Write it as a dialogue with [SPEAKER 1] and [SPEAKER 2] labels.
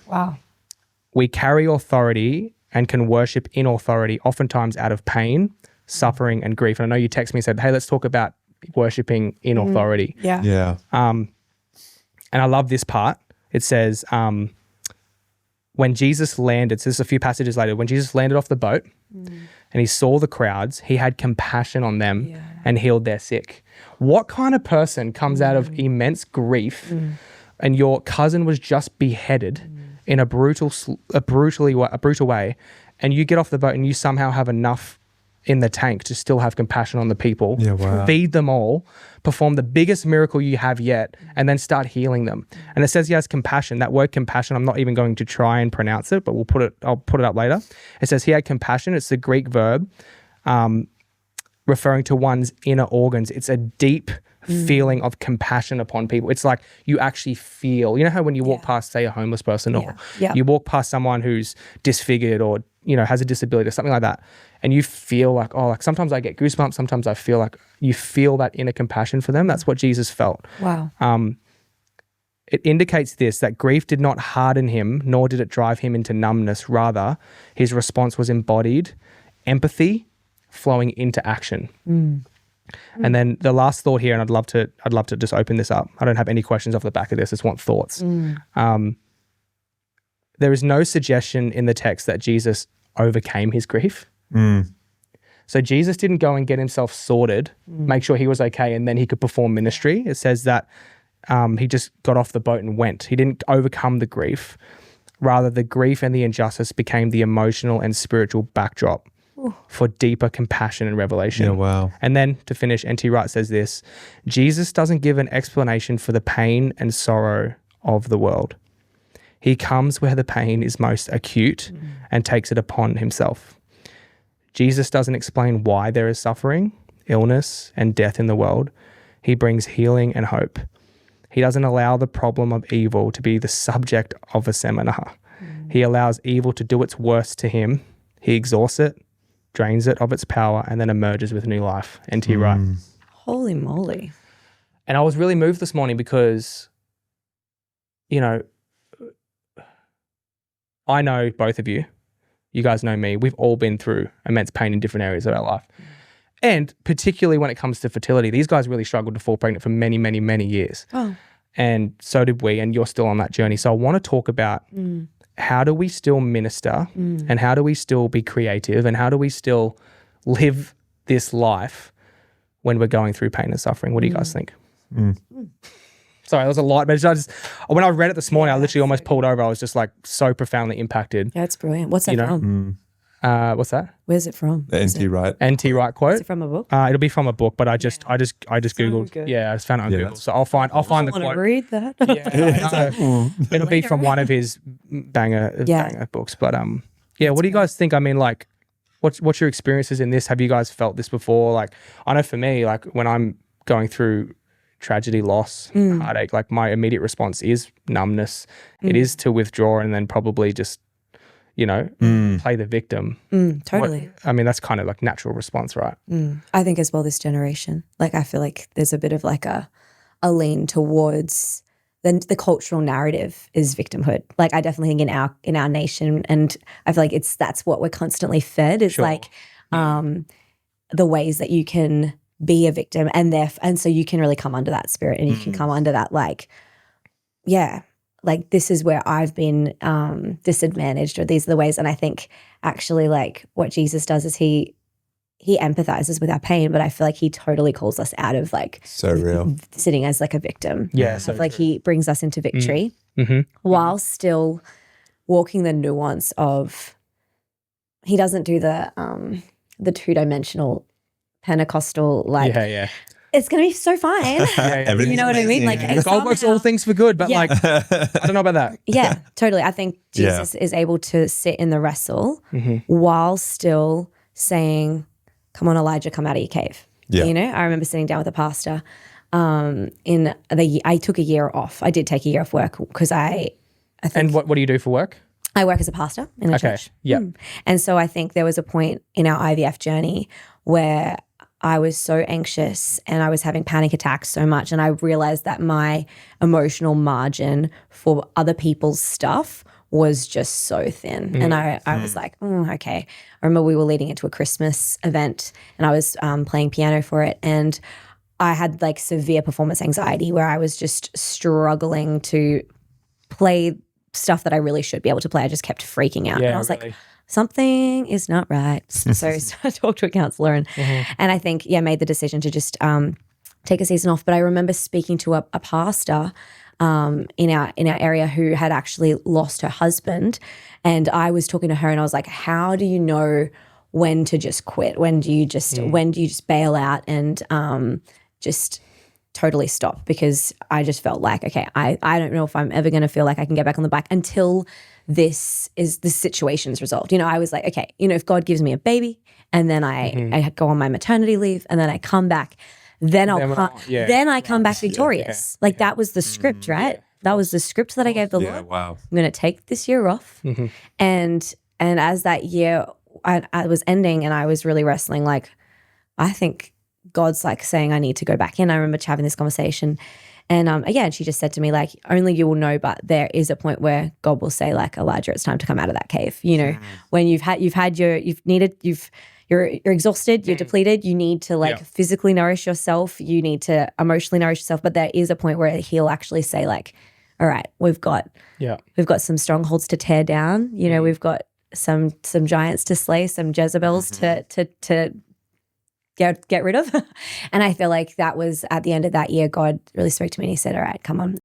[SPEAKER 1] Wow.
[SPEAKER 2] We carry authority and can worship in authority, oftentimes out of pain, suffering, and grief. And I know you texted me and said, hey, let's talk about worshiping in authority.
[SPEAKER 1] Yeah.
[SPEAKER 3] Yeah.
[SPEAKER 2] And I love this part. It says, when Jesus landed, so this is a few passages later, when Jesus landed off the boat and he saw the crowds, he had compassion on them and healed their sick. What kind of person comes out of immense grief and your cousin was just beheaded in a brutal way, and you get off the boat and you somehow have enough in the tank to still have compassion on the people, feed them all, perform the biggest miracle you have yet, and then start healing them. And it says he has compassion. That word compassion, I'm not even going to try and pronounce it, but I'll put it up later. It says he had compassion. It's the Greek verb referring to one's inner organs. It's a deep feeling of compassion upon people. It's like you actually feel, you know how when you walk past, say, a homeless person or you walk past someone who's disfigured or, you know, has a disability or something like that, and you feel like, oh, like sometimes I get goosebumps, sometimes I feel like you feel that inner compassion for them. That's what Jesus felt.
[SPEAKER 1] Wow.
[SPEAKER 2] It indicates this, that grief did not harden him, nor did it drive him into numbness. Rather, his response was embodied empathy flowing into action. And then the last thought here, and I'd love to just open this up. I don't have any questions off the back of this. I just want thoughts. There is no suggestion in the text that Jesus overcame his grief. So Jesus didn't go and get himself sorted, make sure he was okay, and then he could perform ministry. It says that he just got off the boat and went. He didn't overcome the grief. Rather, the grief and the injustice became the emotional and spiritual backdrop for deeper compassion and revelation.
[SPEAKER 3] Yeah, wow.
[SPEAKER 2] And then to finish, N.T. Wright says this, Jesus doesn't give an explanation for the pain and sorrow of the world. He comes where the pain is most acute and takes it upon himself. Jesus doesn't explain why there is suffering, illness, and death in the world. He brings healing and hope. He doesn't allow the problem of evil to be the subject of a seminar. He allows evil to do its worst to him. He exhausts it, drains it of its power, and then emerges with new life. N.T. Wright.
[SPEAKER 1] Holy moly.
[SPEAKER 2] And I was really moved this morning because, you know, I know both of you. You guys know me. We've all been through immense pain in different areas of our life. And particularly when it comes to fertility, these guys really struggled to fall pregnant for many, many, many years.
[SPEAKER 1] Oh.
[SPEAKER 2] And so did we, and you're still on that journey. So I want to talk about how do we still minister and how do we still be creative and how do we still live this life when we're going through pain and suffering? What do you guys think? Sorry, that was a lot, but when I read it this morning, I literally almost pulled over. I was just like so profoundly impacted.
[SPEAKER 1] Yeah, it's brilliant. What's that from?
[SPEAKER 2] What's that?
[SPEAKER 1] Where's it from?
[SPEAKER 3] The N.T. Wright.
[SPEAKER 2] N.T. Wright quote.
[SPEAKER 1] Is it from a book?
[SPEAKER 2] It'll be from a book, but I just Googled.
[SPEAKER 1] good.
[SPEAKER 2] Yeah, I just found it on Google. So I'll find the
[SPEAKER 1] I want
[SPEAKER 2] quote.
[SPEAKER 1] to read that.
[SPEAKER 2] Yeah, it'll be from one of his banger books. But what do you guys think? I mean, like, what's your experiences in this? Have you guys felt this before? Like, I know for me, like when I'm going through tragedy, loss, heartache, like my immediate response is numbness. It is to withdraw and then probably just, you know, play the victim.
[SPEAKER 1] Totally.
[SPEAKER 2] I mean, that's kind of like natural response, right?
[SPEAKER 1] I think as well this generation, like I feel like there's a bit of like a lean towards the cultural narrative is victimhood. Like I definitely think in our nation, and I feel like that's what we're constantly fed is like the ways that you can be a victim and so you can really come under that spirit and you can come under that like this is where I've been disadvantaged, or these are the ways. And I think actually like what Jesus does is he empathizes with our pain, but I feel like he totally calls us out of like
[SPEAKER 3] So real.
[SPEAKER 1] sitting as like a victim.
[SPEAKER 2] Yeah.
[SPEAKER 1] I feel like he brings us into victory while still walking the nuance of, he doesn't do the two-dimensional Pentecostal like it's gonna be so fine. You know what I mean? Like
[SPEAKER 2] God works all things for good, but like I don't know about that.
[SPEAKER 1] Yeah, totally. I think Jesus is able to sit in the wrestle while still saying, "Come on, Elijah, come out of your cave."
[SPEAKER 3] Yeah.
[SPEAKER 1] You know, I remember sitting down with a pastor. I took a year off. I did take a year off work because I think.
[SPEAKER 2] And what do you do for work?
[SPEAKER 1] I work as a pastor in a church.
[SPEAKER 2] Yeah.
[SPEAKER 1] And so I think there was a point in our IVF journey where I was so anxious and I was having panic attacks so much, and I realized that my emotional margin for other people's stuff was just so thin. And I was like, okay. I remember we were leading into a Christmas event and I was playing piano for it, and I had like severe performance anxiety where I was just struggling to play stuff that I really should be able to play. I just kept freaking out. And I was like, something is not right. So I talked to a counselor and I think, made the decision to just take a season off. But I remember speaking to a pastor in our area who had actually lost her husband. And I was talking to her and I was like, how do you know when to just quit? When do you just bail out and just totally stop? Because I just felt like, okay, I don't know if I'm ever going to feel like I can get back on the bike until this situation's resolved. I was like, okay, if God gives me a baby and then I go on my maternity leave and then I come back, then I come back victorious. That was the script, right? Yeah. That was the script that I gave the Lord.
[SPEAKER 3] Wow.
[SPEAKER 1] I'm going to take this year off. And as that year I was ending and I was really wrestling, like, I think God's like saying I need to go back in. I remember having this conversation and again, she just said to me, like, only you will know, but there is a point where God will say, like, Elijah, it's time to come out of that cave. When you're exhausted, you're depleted, you need to physically nourish yourself, you need to emotionally nourish yourself, but there is a point where he'll actually say, like, all right, we've got some strongholds to tear down, we've got some giants to slay, some Jezebels to get rid of. And I feel like that was at the end of that year, God really spoke to me and he said, all right, come on,